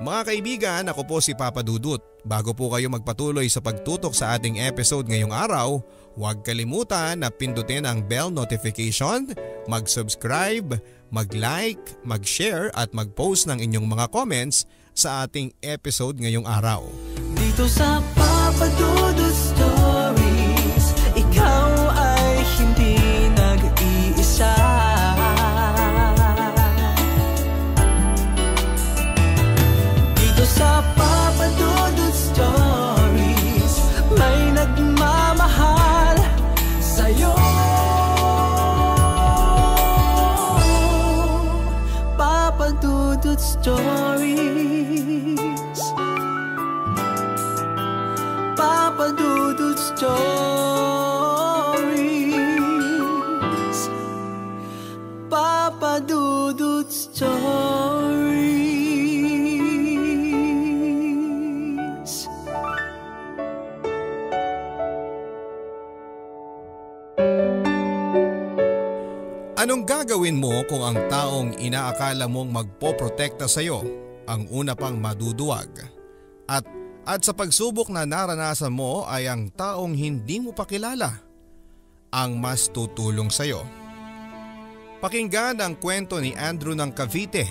Mga kaibigan, ako po si Papa Dudut. Bago po kayo magpatuloy sa pagtutok sa ating episode ngayong araw, huwag kalimutan na pindutin ang bell notification, mag-subscribe, mag-like, mag-share at mag-post ng inyong mga comments sa ating episode ngayong araw. Dito sa Papa Dudut Stories, ikaw ay hindi nag-iisa. Sa Papa Dudut Stories, may nagmamahal sa'yo. Papa Dudut Stories, Papa Dudut Stories, Papa Dudut Stories. Anong gagawin mo kung ang taong inaakala mong magpoprotekta sa iyo ang una pang maduduwag? At sa pagsubok na naranasan mo ay ang taong hindi mo pa kilala ang mas tutulong sa iyo. Pakinggan ang kwento ni Andrew ng Cavite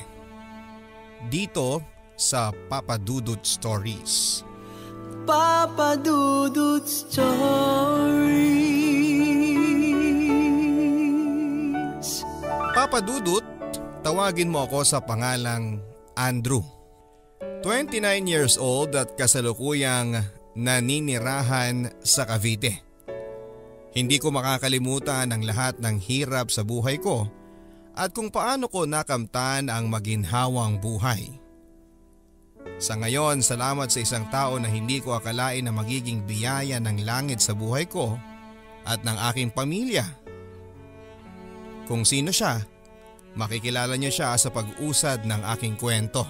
dito sa Papa Dudut Stories. Papa Dudut Stories. Papa Dudut, tawagin mo ako sa pangalang Andrew. 29 years old at kasalukuyang naninirahan sa Cavite. Hindi ko makakalimutan ang lahat ng hirap sa buhay ko at kung paano ko nakamtan ang maginhawang buhay. Sa ngayon, salamat sa isang tao na hindi ko akalain na magiging biyaya ng langit sa buhay ko at ng aking pamilya. Kung sino siya, makikilala niyo siya sa pag-usad ng aking kwento.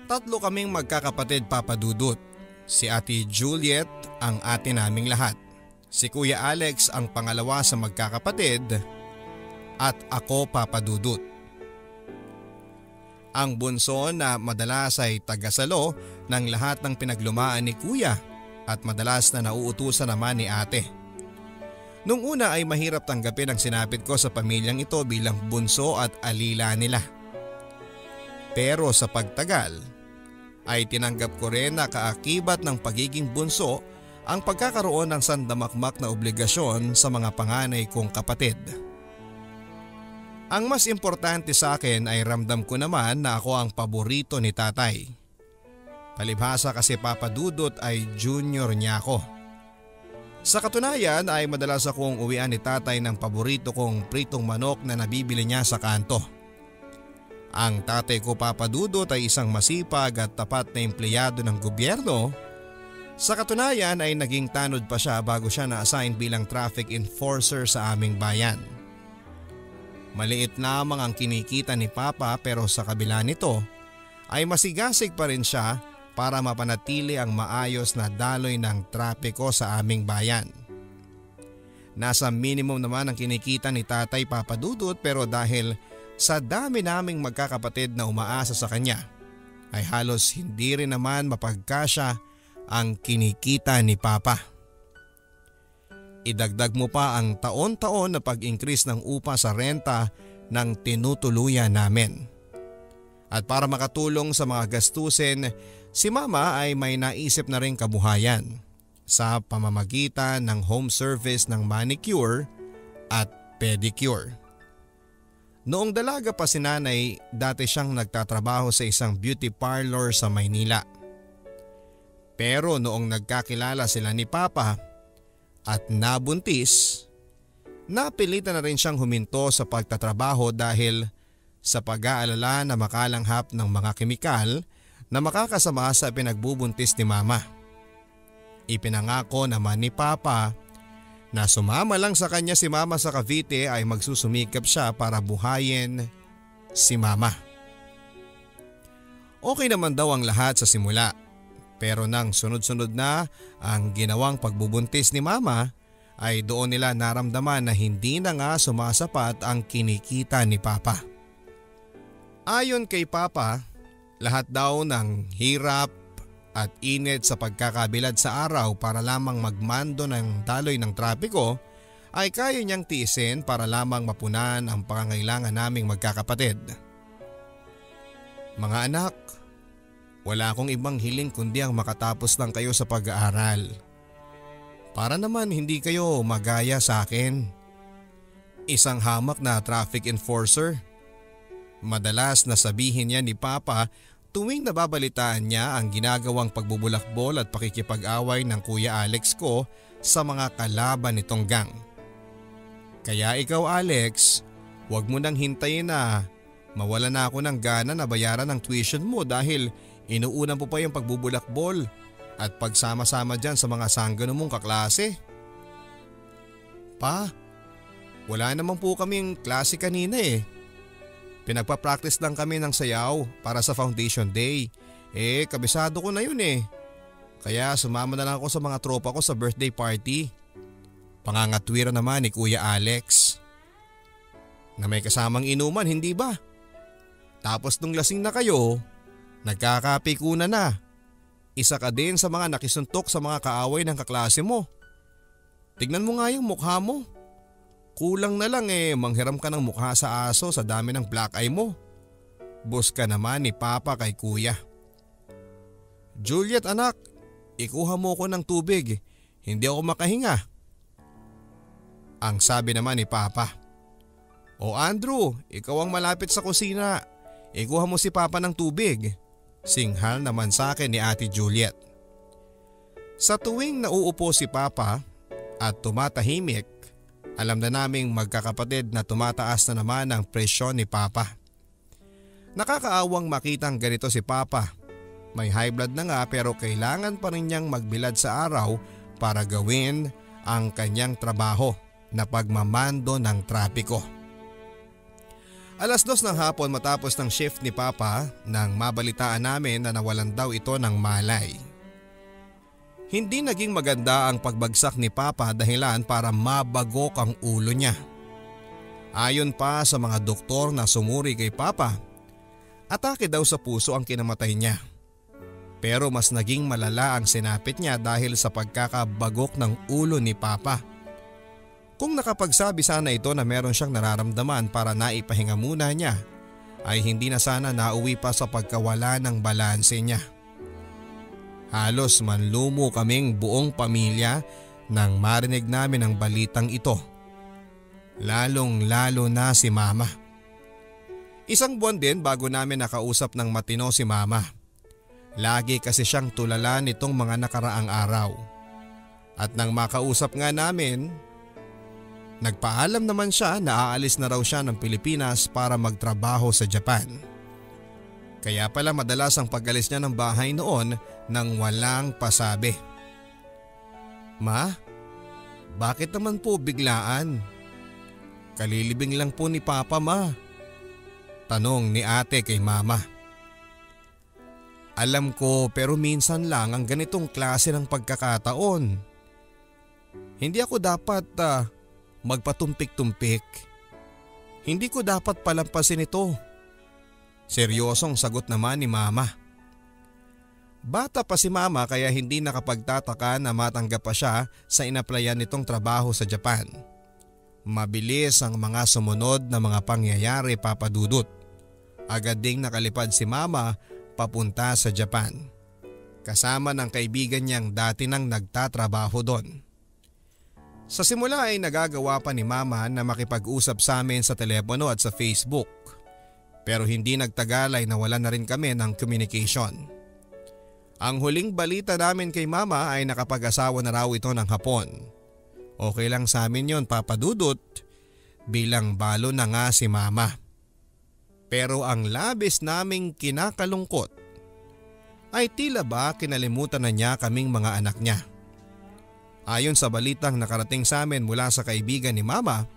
3 kaming magkakapatid, Papa Dudut. Si Ate Juliet ang ate naming lahat. Si Kuya Alex ang pangalawa sa magkakapatid at ako, Papa Dudut. Ang bunso na madalas ay tagasalo ng lahat ng pinaglumaan ni Kuya at madalas na nauutusan naman ni ate. Nung una ay mahirap tanggapin ang sinapit ko sa pamilyang ito bilang bunso at alila nila. Pero sa pagtagal ay tinanggap ko rin na kaakibat ng pagiging bunso ang pagkakaroon ng sandamakmak na obligasyon sa mga panganay kong kapatid. Ang mas importante sa akin ay ramdam ko naman na ako ang paborito ni tatay. Palibhasa kasi Papa Dudut ay junior niya ako. Sa katunayan ay madalas akong uwian ni tatay ng paborito kong pritong manok na nabibili niya sa kanto. Ang tatay ko, Papa Dudut, ay isang masipag at tapat na empleyado ng gobyerno. Sa katunayan ay naging tanod pa siya bago siya na-assign bilang traffic enforcer sa aming bayan. Maliit lamang ang kinikita ni Papa pero sa kabila nito ay masigasig pa rin siya para mapanatili ang maayos na daloy ng trapiko sa aming bayan. Nasa minimum naman ang kinikita ni tatay, Papa Dudut, pero dahil sa dami naming magkakapatid na umaasa sa kanya ay halos hindi rin naman mapagkasya ang kinikita ni Papa. Idagdag mo pa ang taon-taon na pag-increase ng upa sa renta ng tinutuluyan namin. At para makatulong sa mga gastusin, si Mama ay may naisip na rin kabuhayan sa pamamagitan ng home service ng manicure at pedicure. Noong dalaga pa si Nanay, dati siyang nagtatrabaho sa isang beauty parlor sa Maynila. Pero noong nagkakilala sila ni Papa at nabuntis, napilitan na rin siyang huminto sa pagtatrabaho dahil sa pag-aalala na makalanghap ng mga kemikal na makakasama sa pinagbubuntis ni Mama. Ipinangako naman ni Papa na sumama lang sa kanya si Mama sa Cavite ay magsusumikap siya para buhayin si Mama. Okay naman daw ang lahat sa simula, pero nang sunod-sunod na ang ginawang pagbubuntis ni Mama ay doon nila naramdaman na hindi na nga sumasapat ang kinikita ni Papa. Ayon kay Papa, Lahat daw ng hirap at init sa pagkakabilad sa araw para lamang magmando ng daloy ng trapiko ay kaya niyang tiisin para lamang mapunan ang pangangailangan naming magkakapatid. Mga anak, wala akong ibang hiling kundi ang makatapos lang kayo sa pag-aaral. Para naman hindi kayo magaya sa akin. Isang hamak na traffic enforcer. Madalas na sabihin niya ni Papa tuwing nababalitaan niya ang ginagawang pagbubulakbol at pakikipag-away ng Kuya Alex ko sa mga kalaban nitong gang. Kaya ikaw Alex, huwag mo nang hintayin na mawala na ako ng gana na bayaran ang tuition mo dahil inuunan po pa yung pagbubulakbol at pagsama-sama dyan sa mga sanggano mong kaklase. Pa, wala naman po kaming klase kanina eh. Pinagpa-practice lang kami ng sayaw para sa foundation day. Kabisado ko na yun eh. Kaya sumama na lang ako sa mga tropa ko sa birthday party. Pangangatwira naman ni Kuya Alex. Na may kasamang inuman, hindi ba? Tapos nung lasing na kayo, nagkakapikunan na. Isa ka din sa mga nakisuntok sa mga kaaway ng kaklase mo. Tignan mo nga yung mukha mo. Kulang na lang manghiram ka ng mukha sa aso sa dami ng black eye mo. Boss ka naman ni Papa kay Kuya. Juliet anak, ikuha mo ko ng tubig. Hindi ako makahinga. Ang sabi naman ni Papa. O Andrew, ikaw ang malapit sa kusina. Ikuha mo si Papa ng tubig. Singhal naman sa akin ni Ate Juliet. Sa tuwing nauupo si Papa at tumatahimik, alam na naming magkakapatid na tumataas na naman ang presyon ni Papa. Nakakaawang makitang ganito si Papa. May high blood na nga pero kailangan pa rin niyang magbilad sa araw para gawin ang kanyang trabaho na pagmamando ng trapiko. 2:00 ng hapon matapos ng shift ni Papa nang mabalitaan namin na nawalan daw ito ng malay. Hindi naging maganda ang pagbagsak ni Papa dahilan para mabagok ang ulo niya. Ayon pa sa mga doktor na sumuri kay Papa, atake daw sa puso ang kinamatay niya. Pero mas naging malala ang sinapit niya dahil sa pagkakabagok ng ulo ni Papa. Kung nakapagsabi sana ito na meron siyang nararamdaman para naipahinga muna niya, ay hindi na sana nauwi pa sa pagkawala ng balanse niya. Halos manlumo kaming buong pamilya nang marinig namin ang balitang ito. Lalong-lalo na si Mama. Isang buwan din bago namin nakausap ng matino si Mama. Lagi kasi siyang tulala nitong mga nakaraang araw. At nang makausap nga namin, nagpaalam naman siya na aalis na raw siya ng Pilipinas para magtrabaho sa Japan. Kaya pala madalas ang pag-alis niya ng bahay noon nang walang pasabi. Ma, bakit naman po biglaan? Kalilibing lang po ni Papa ma. Tanong ni ate kay Mama. Alam ko pero minsan lang ang ganitong klase ng pagkakataon. Hindi ako dapat magpatumpik-tumpik. Hindi ko dapat palampasin ito. Seryosong sagot naman ni Mama. Bata pa si Mama kaya hindi nakapagtataka na matanggap pa siya sa inaplayan nitong trabaho sa Japan. Mabilis ang mga sumunod na mga pangyayari papadudot. Agad ding nakalipad si Mama papunta sa Japan. Kasama ng kaibigan niyang dati nang nagtatrabaho doon. Sa simula ay nagagawa pa ni Mama na makipag-usap sa amin sa telepono at sa Facebook. Pero hindi nagtagal ay nawalan na rin kami ng communication. Ang huling balita namin kay Mama ay nakapag-asawa na raw ito ng hapon. Okay lang sa amin yon papadudot bilang balo na nga si Mama. Pero ang labis naming kinakalungkot ay tila ba kinalimutan na niya kaming mga anak niya. Ayon sa balitang nakarating sa amin mula sa kaibigan ni Mama,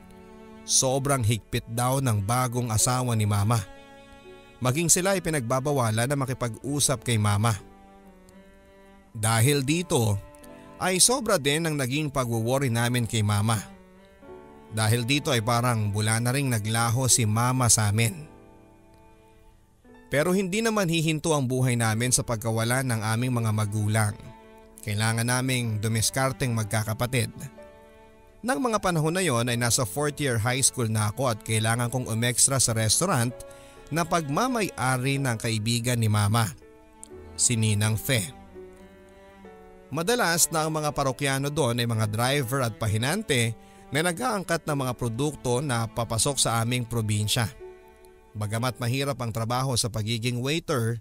sobrang higpit daw ng bagong asawa ni Mama. Maging sila ay pinagbabawalan na makipag-usap kay Mama. Dahil dito ay sobra din ang naging pag-worry namin kay Mama. Dahil dito ay parang bula na ring naglaho si Mama sa amin. Pero hindi naman hihinto ang buhay namin sa pagkawalan ng aming mga magulang. Kailangan naming dumiskarteng magkakapatid. Nang mga panahon na yon ay nasa 4th year high school na ako at kailangan kong umextra sa restaurant na pagmamay-ari ng kaibigan ni Mama, si Ninang Fe. Madalas na ang mga parokyano doon ay mga driver at pahinante na nag-aangkat ng mga produkto na papasok sa aming probinsya. Bagamat mahirap ang trabaho sa pagiging waiter,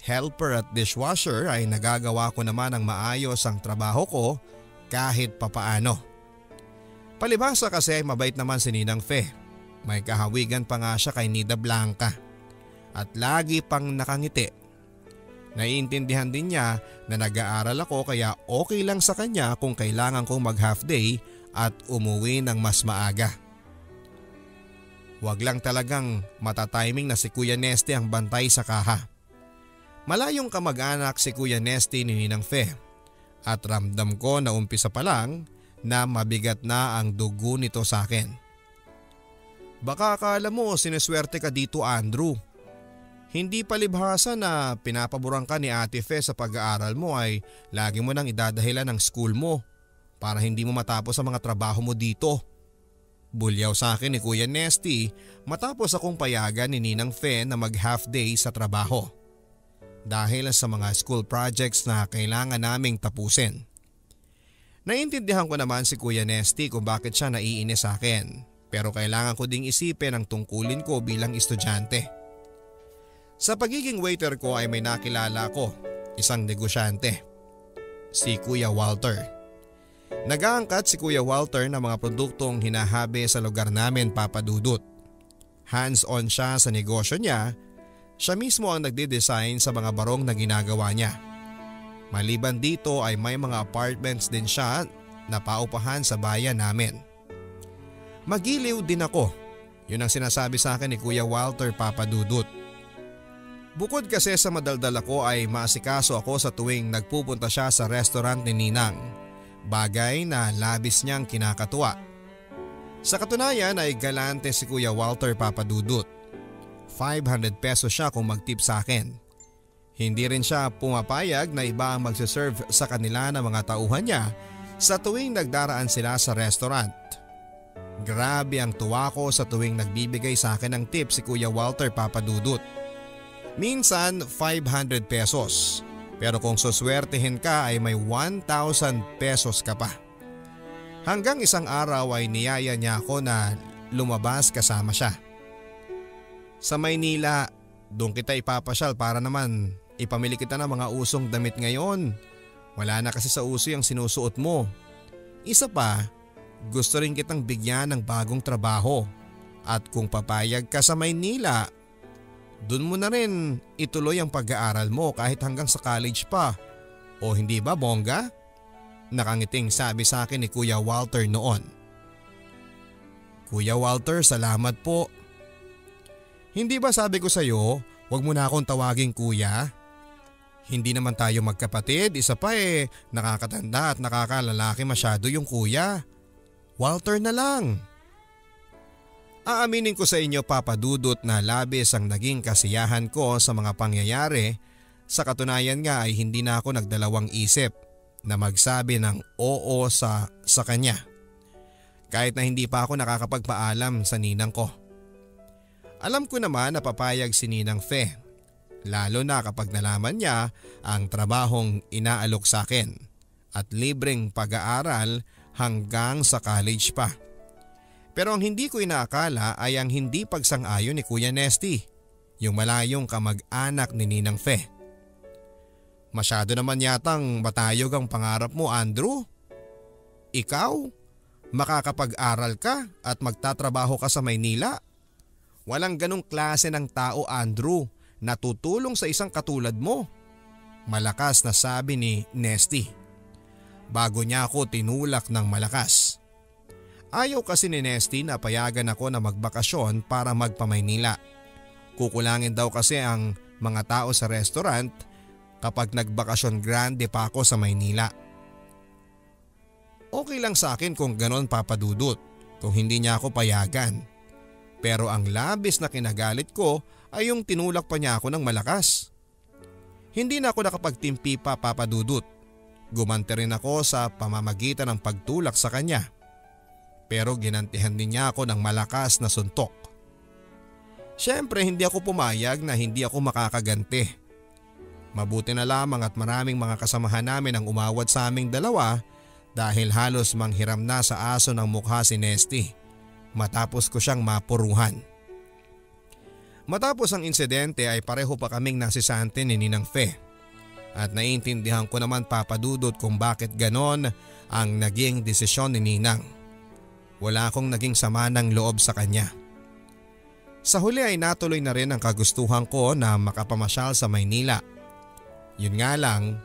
helper at dishwasher ay nagagawa ko naman ng maayos ang trabaho ko kahit papaano. Palibhasa kasi ay mabait naman si Ninang Fe. May kahawigan pa nga siya kay Nida Blanca at lagi pang nakangiti. Naiintindihan din niya na nag-aaral ako kaya okay lang sa kanya kung kailangan kong mag half day at umuwi ng mas maaga. Wag lang talagang matatiming na si Kuya Nesty ang bantay sa kaha. Malayong kamag-anak si Kuya Nesty ni Ninang Fe at ramdam ko na umpisa pa lang na mabigat na ang dugo nito sa akin. Baka akala mo sineswerte ka dito, Andrew. Hindi palibhasa na pinapaboran ka ni Ate Fe sa pag-aaral mo ay lagi mo nang idadahilan ng school mo para hindi mo matapos ang mga trabaho mo dito. Bulyaw sa akin ni Kuya Nesty matapos akong payagan ni Ninang Fe na mag half day sa trabaho dahil sa mga school projects na kailangan naming tapusin. Naiintindihan ko naman si Kuya Nesty kung bakit siya naiinis sa akin, pero kailangan ko ding isipin ang tungkulin ko bilang estudyante. Sa pagiging waiter ko ay may nakilala ko, isang negosyante, si Kuya Walter. Nag-aangkat si Kuya Walter ng mga produktong hinahabi sa lugar namin, Papa Dudut. Hands-on siya sa negosyo niya, siya mismo ang nagde-design sa mga barong na ginagawa niya. Maliban dito ay may mga apartments din siya na paupahan sa bayan namin. Magiliw din ako, yun ang sinasabi sa akin ni Kuya Walter, Papa Dudut. Bukod kasi sa madaldal ako ay maasikaso ako sa tuwing nagpupunta siya sa restaurant ni Ninang, bagay na labis niyang kinakatuwa. Sa katunayan ay galante si Kuya Walter, Papa Dudut. 500 pesos siya kung mag-tip sa akin. Hindi rin siya pumapayag na iba ang magsiserve sa kanila ng mga tauhan niya sa tuwing nagdaraan sila sa restaurant. Grabe ang tuwa ko sa tuwing nagbibigay sa akin ng tip si Kuya Walter, Papa Dudut. Minsan 500 pesos, pero kung suswertehin ka ay may 1,000 pesos ka pa. Hanggang isang araw ay niyaya niya ako na lumabas kasama siya. Sa Maynila, doon kita ipapasyal para naman ipamili kita ng mga usong damit ngayon. Wala na kasi sa uso yung sinusuot mo. Isa pa, gusto rin kitang bigyan ng bagong trabaho. At kung papayag ka sa Maynila, dun mo na rin ituloy ang pag-aaral mo kahit hanggang sa college pa. O hindi ba, bongga? Nakangiting sabi sa akin ni Kuya Walter noon. Kuya Walter, salamat po. Hindi ba sabi ko sa'yo, huwag mo na akong tawaging kuya? Hindi naman tayo magkapatid, isa pa nakakatanda at nakakalalaki masyado yung kuya. Walter na lang. Aaminin ko sa inyo, Papa Dudut, na labis ang naging kasiyahan ko sa mga pangyayari. Sa katunayan nga ay hindi na ako nagdalawang isip na magsabi ng oo sa kanya. Kahit na hindi pa ako nakakapagpaalam sa ninang ko. Alam ko naman na papayag si Ninang Fe, lalo na kapag nalaman niya ang trabahong inaalok sa akin at libreng pag-aaral hanggang sa college pa. Pero ang hindi ko inaakala ay ang hindi pagsang-ayon ni Kuya Nesty, yung malayong kamag-anak ni Ninang Fe. Masyado naman yatang matayog ang pangarap mo, Andrew. Ikaw, makakapag-aral ka at magtatrabaho ka sa Maynila. Walang ganong klase ng tao, Andrew, na tutulong sa isang katulad mo. Malakas na sabi ni Nesty. Bago niya ako tinulak ng malakas. Ayaw kasi ni Nesty na payagan ako na magbakasyon para magpa-Maynila. Kukulangin daw kasi ang mga tao sa restaurant kapag nagbakasyon grande pa ako sa Maynila. Okay lang sa akin kung ganon, Papa Dudut, kung hindi niya ako payagan. Pero ang labis na kinagalit ko ay yung tinulak pa niya ako ng malakas. Hindi na ako nakapagtimpi pa, Papa Dudut. Gumante rin ako sa pamamagitan ng pagtulak sa kanya. Pero ginantihan din niya ako ng malakas na suntok. Siyempre hindi ako pumayag na hindi ako makakaganti. Mabuti na lamang at maraming mga kasamahan namin ang umawat sa aming dalawa dahil halos manghiram na sa aso ng mukha si Nesty matapos ko siyang mapuruhan. Matapos ang insidente ay pareho pa kaming nasisante ni Ninang Fe at naiintindihan ko naman, Papa Dudut, kung bakit ganon ang naging desisyon ni Ninang. Wala akong naging sama ng loob sa kanya. Sa huli ay natuloy na rin ang kagustuhan ko na makapamasyal sa Maynila. Yun nga lang,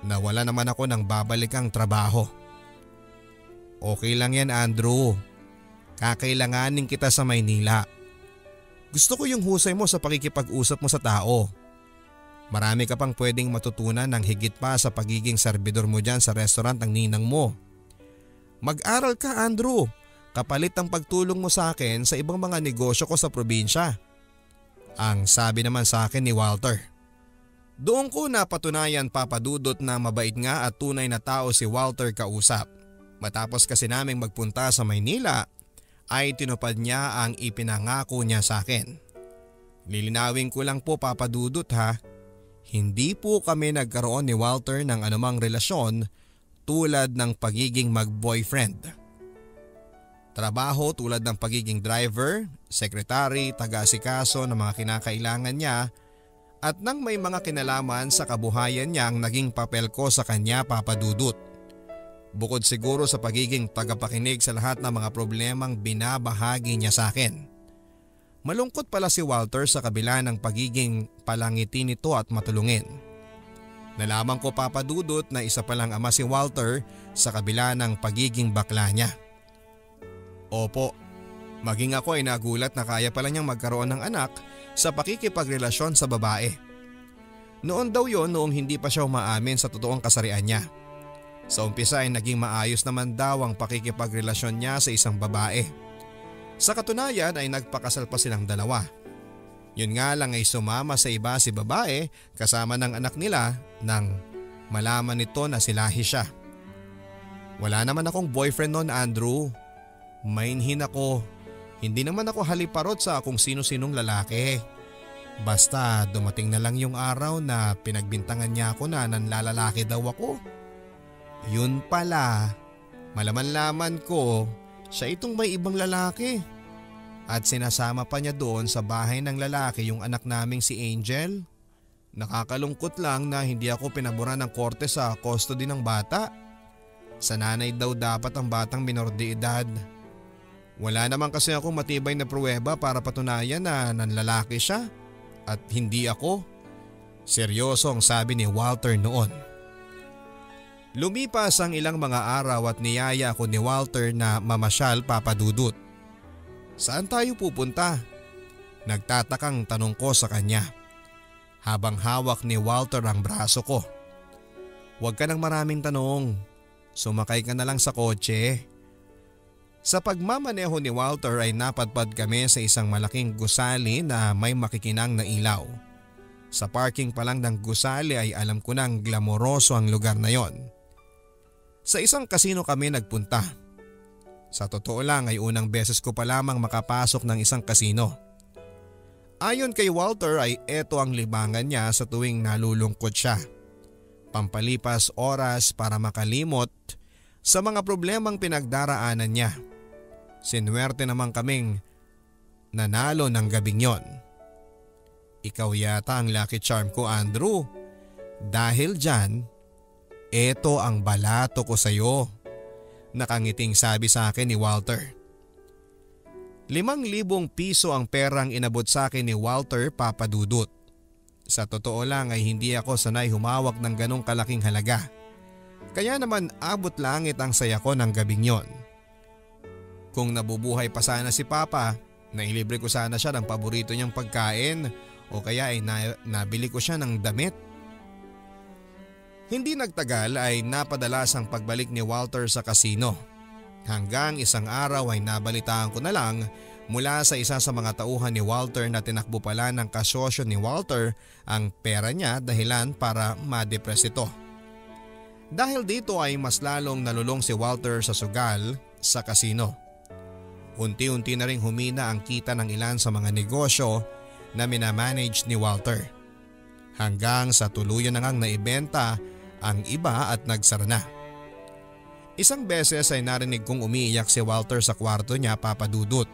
nawala naman ako ng babalikang trabaho. Okay lang yan, Andrew. Kakailanganin kita sa Maynila. Gusto ko yung husay mo sa pakikipag-usap mo sa tao. Marami ka pang pwedeng matutunan ng higit pa sa pagiging serbidor mo dyan sa restaurant ng ninang mo. Mag-aral ka, Andrew. Kapalit ang pagtulong mo sa akin sa ibang mga negosyo ko sa probinsya. Ang sabi naman sa akin ni Walter. Doon ko napatunayan, Papa Dudut, na mabait nga at tunay na tao si Walter kausap. Matapos kasi naming magpunta sa Maynila ay tinupad niya ang ipinangako niya sa akin. Lilinawin ko lang po, Papa Dudut, ha. Hindi po kami nagkaroon ni Walter ng anumang relasyon tulad ng pagiging mag-boyfriend. Trabaho tulad ng pagiging driver, sekretary, taga-asikaso ng mga kinakailangan niya at nang may mga kinalaman sa kabuhayan niya ang naging papel ko sa kanya, Papa Dudut. Bukod siguro sa pagiging tagapakinig sa lahat ng mga problemang binabahagi niya sa akin. Malungkot pala si Walter sa kabila ng pagiging palangiti nito at matulungin. Nalaman ko, Papa Dudut, na isa palang ama si Walter sa kabila ng pagiging bakla niya. Opo, maging ako ay nagulat na kaya pala niyang magkaroon ng anak sa pakikipagrelasyon sa babae. Noon daw yon noong hindi pa siya umaamin sa totoong kasarian niya. Sa umpisa ay naging maayos naman daw ang pakikipagrelasyon niya sa isang babae. Sa katunayan ay nagpakasal pa silang dalawa. Yun nga lang ay sumama sa iba si babae kasama ng anak nila nang malaman nito na silahi siya. Wala naman akong boyfriend noon, Andrew. Mainhin ako. Hindi naman ako haliparot sa kung sino-sinong lalaki. Basta dumating na lang yung araw na pinagbintangan niya ako na nanlalalaki daw ako. Yun pala, malaman-laman ko, siya itong may ibang lalaki. At sinasama pa niya doon sa bahay ng lalaki yung anak naming si Angel. Nakakalungkot lang na hindi ako pinaboran ng korte sa custody ng bata. Sa nanay daw dapat ang batang minor de edad. Wala naman kasi ako matibay na pruweba para patunayan na nanlalaki siya at hindi ako. Seryoso ang sabi ni Walter noon. Lumipas ang ilang mga araw at niyaya ako ni Walter na mamasyal, Papa Dudut. Saan tayo pupunta? Nagtatakang tanong ko sa kanya. Habang hawak ni Walter ang braso ko. Huwag ka ng maraming tanong. Sumakay ka na lang sa kotse. Sa pagmamaneho ni Walter ay napadpad kami sa isang malaking gusali na may makikinang na ilaw. Sa parking pa lang ng gusali ay alam ko nang glamoroso ang lugar na yon. Sa isang kasino kami nagpunta. Sa totoo lang ay unang beses ko pa lamang makapasok ng isang kasino. Ayon kay Walter ay eto ang libangan niya sa tuwing nalulungkot siya. Pampalipas oras para makalimot sa mga problemang pinagdaraanan niya. Sinuwerte naman kaming nanalo ng gabing yon. Ikaw yata ang lucky charm ko, Andrew. Dahil dyan, eto ang balato ko sa'yo. Nakangiting sabi sa akin ni Walter. 5,000 piso ang perang inabot sa akin ni Walter, Papa Dudut. Sa totoo lang ay hindi ako sanay humawak ng ganong kalaking halaga. Kaya naman abot langit ang saya ko ng gabing yon. Kung nabubuhay pa sana si Papa, nailibre ko sana siya ng paborito niyang pagkain o kaya ay nabili ko siya ng damit. Hindi nagtagal ay napadalas ang pagbalik ni Walter sa kasino. Hanggang isang araw ay nabalitaan ko na lang mula sa isa sa mga tauhan ni Walter na tinakbo pala ng kasosyo ni Walter ang pera niya dahilan para ma-depress ito. Dahil dito ay mas lalong nalulong si Walter sa sugal sa kasino. Unti-unti na ring humina ang kita ng ilan sa mga negosyo na minamanage ni Walter. Hanggang sa tuluyan na ngang naibenta ang iba at nagsara na. Isang beses ay narinig kong umiiyak si Walter sa kwarto niya, Papa Dudut.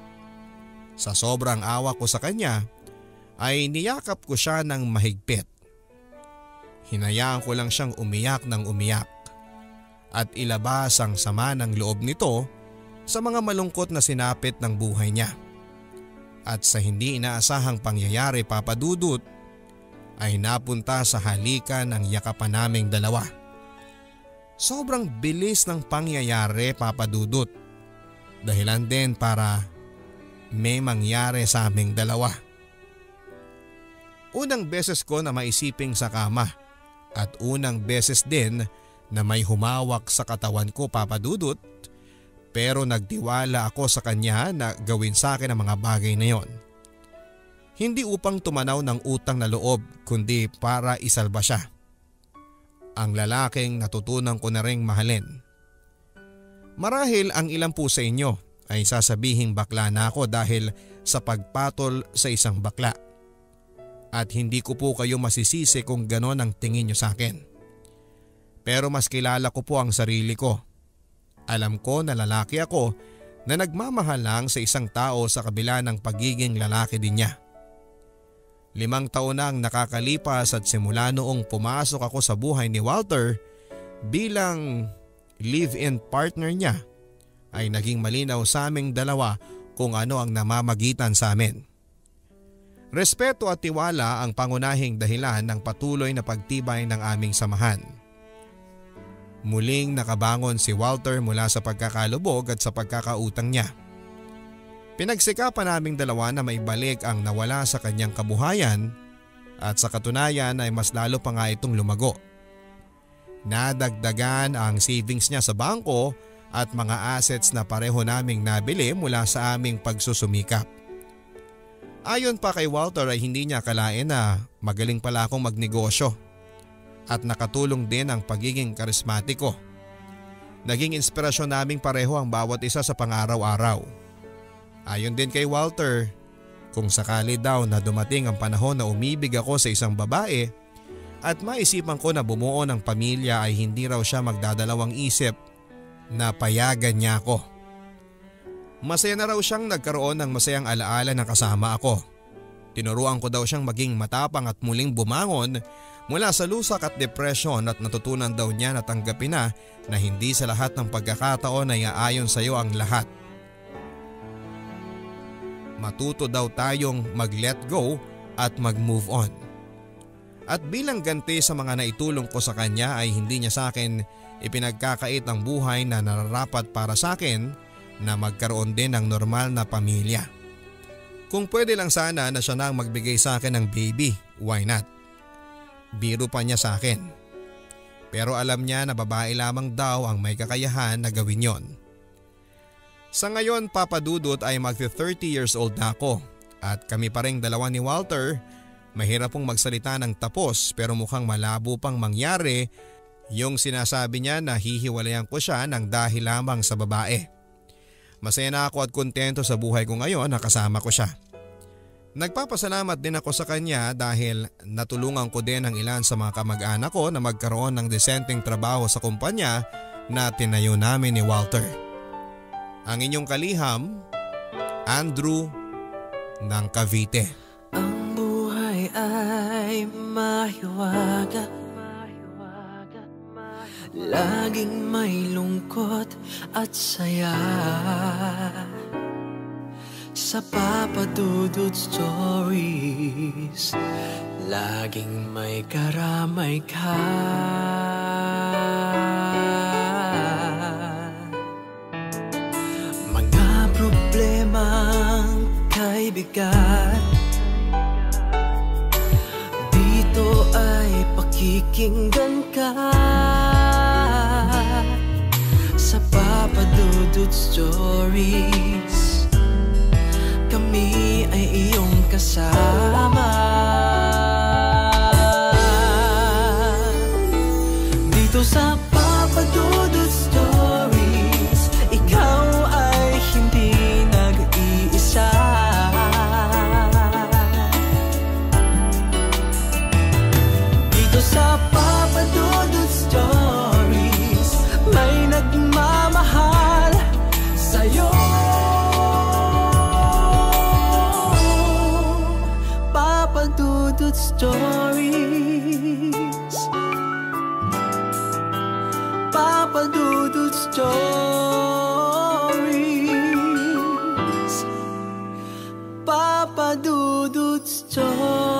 Sa sobrang awa ko sa kanya ay niyakap ko siya ng mahigpit. Hinayaan ko lang siyang umiyak ng umiyak at ilabas ang sama ng loob nito sa mga malungkot na sinapit ng buhay niya. At sa hindi inaasahang pangyayari, Papa Dudut, ay napunta sa halikan ng yakapan naming dalawa. Sobrang bilis ng pangyayari, Papa Dudut. Dahilan din para may mangyari sa aming dalawa. Unang beses ko na maisiping sa kama at unang beses din na may humawak sa katawan ko, Papa Dudut, pero nagtiwala ako sa kanya na gawin sa akin ang mga bagay na yon. Hindi upang tumanaw ng utang na loob kundi para isalba siya. Ang lalaking natutunan ko na ring mahalin. Marahil ang ilan po sa inyo ay sasabihing bakla na ako dahil sa pagpatol sa isang bakla. At hindi ko po kayo masisisi kung ganon ang tingin nyo sa akin. Pero mas kilala ko po ang sarili ko. Alam ko na lalaki ako na nagmamahal lang sa isang tao sa kabila ng pagiging lalaki din niya. 5 taon na ang nakakalipas at simula noong pumasok ako sa buhay ni Walter bilang live-in partner niya ay naging malinaw sa aming dalawa kung ano ang namamagitan sa amin. Respeto at tiwala ang pangunahing dahilan ng patuloy na pagtibay ng aming samahan. Muling nakabangon si Walter mula sa pagkakalubog at sa pagkakautang niya. Pinagsikapan naming dalawa na maibalik ang nawala sa kanyang kabuhayan at sa katunayan ay mas lalo pa nga itong lumago. Nadagdagan ang savings niya sa bangko at mga assets na pareho naming nabili mula sa aming pagsusumikap. Ayon pa kay Walter ay hindi niya akalain na magaling pala akong magnegosyo at nakatulong din ang pagiging karismatiko. Naging inspirasyon naming pareho ang bawat isa sa pang-araw-araw. Ayon din kay Walter, kung sakali daw na dumating ang panahon na umibig ako sa isang babae at maisipan ko na bumuo ng pamilya ay hindi raw siya magdadalawang isip na payagan niya ako. Masaya na raw siyang nagkaroon ng masayang alaala na kasama ako. Tinuruan ko daw siyang maging matapang at muling bumangon mula sa lusak at depresyon at natutunan daw niya na tanggapin na hindi sa lahat ng pagkakataon ay aayon sa iyo ang lahat. Matuto daw tayong mag-let go at mag-move on. At bilang ganti sa mga naitulong ko sa kanya ay hindi niya sa akin ipinagkakait ang buhay na nararapat para sa akin na magkaroon din ng normal na pamilya. Kung pwede lang sana na siya na ang magbigay sa akin ng baby, why not? Biro pa niya sa akin. Pero alam niya na babae lamang daw ang may kakayahan na gawin yon. Sa ngayon, Papa Dudut, ay magti-30 years old na ako at kami pa ring dalawa ni Walter. Mahirap pong magsalita ng tapos pero mukhang malabo pang mangyari yung sinasabi niya na hihiwalayan ko siya ng dahil lamang sa babae. Masaya na ako at kontento sa buhay ko ngayon na kasama ko siya. Nagpapasalamat din ako sa kanya dahil natulungan ko din ang ilan sa mga kamag-anak ko na magkaroon ng desenteng trabaho sa kumpanya na tinayo namin ni Walter. Ang inyong kaliham, Andrew ng Cavite. Ang buhay ay mahiwaga, laging may lungkot at saya. Sa Papa Dudut Stories, laging may karamay ka. Problemang kay bigat, dito ay pakikinggan ka. Sa Papa Dudut Stories, kami ay iyong kasama. Dito sa Papa Dudut Stories, ikaw ay hindi nag-iisa. Dito sa Papa Dudut Stories, may nagmamahal sa'yo. Papa Dudut Stories, Papa Dudut Stories, Papa Dudut Stories.